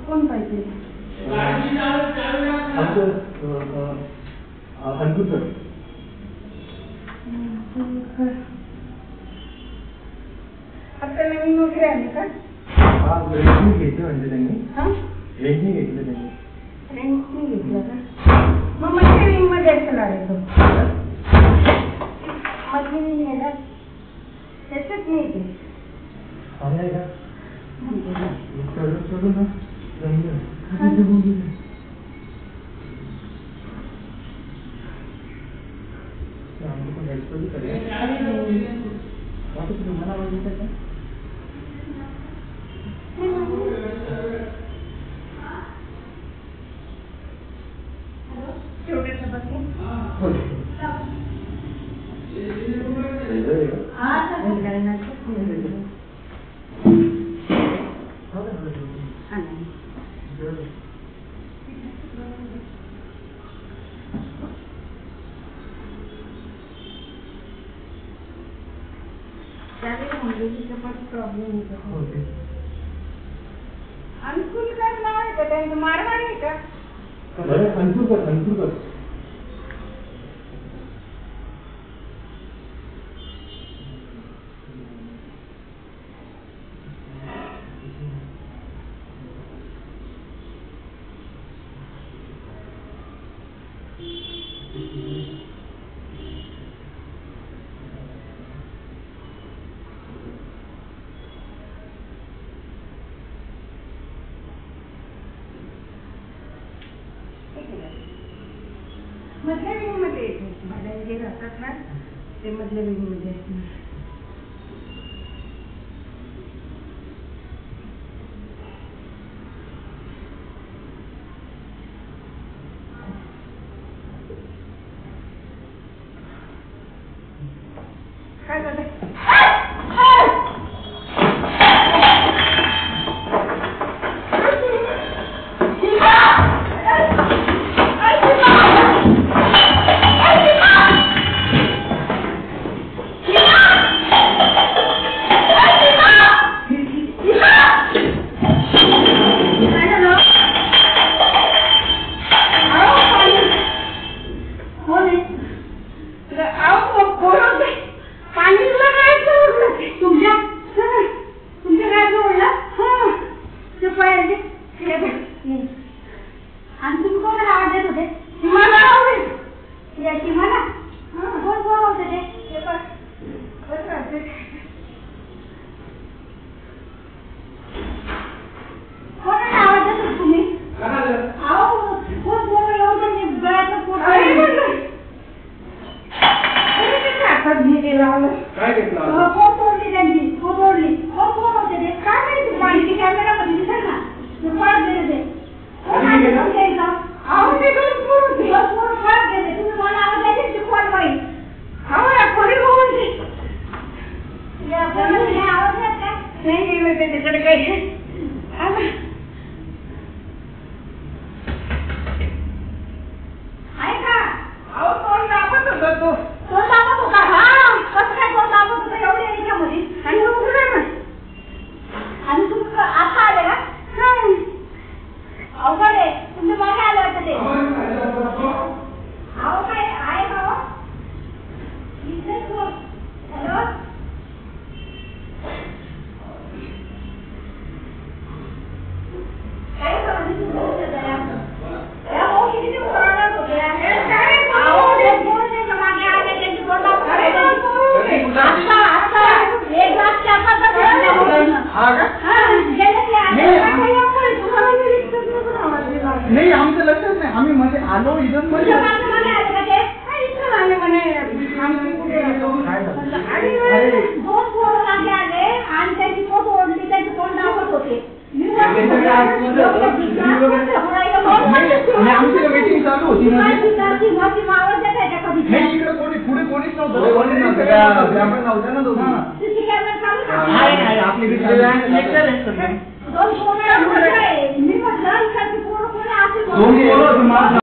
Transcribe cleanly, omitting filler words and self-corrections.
कोण पाहिजे? अंकुर सर. आता नवीन वगैरे आले का? हा रेंटनी घेतलं म्हणजे त्यांनी. रेंटनी घेतलं त्यांनी. रेंटनी घेतलं का? मग मधल्या विंग मध्ये चला रे तो. मधली विंग आहे ना त्याच्यात नाही ते. आहे का? चढून ना जमलं. प्रॉब्लेम होते. अंकुर काय नाव आहे का त्यांचं? मारवाडी आहे का? अंकुर. मधल्या विंग मध्ये मधल्या जे राहतात ना ते मधल्या विंग मध्ये असणार. काय झालं? आणि तुम्ही कोणाला आवाज देत होते? मला आवडेल याची मला कोण कोण होते ते कोणाला आवाज देत होते तुम्ही? कोण कोण येऊन गळ्याचं पोट हातात घेतला काय घेतलं? कोण तोडली त्यांची कोण तोडली कोण कोण होते ते काय माहिती? पाणी कॅमेरा मध्ये दिसेल ना ते पळत गेले ते. नाही आमचं लक्षच नाही. आम्ही मध्ये आलो इथं मध्ये आमची मीटिंग चालू होती. नाही इकडे कोणी पुढे कोणीच नव्हतं ना. आपली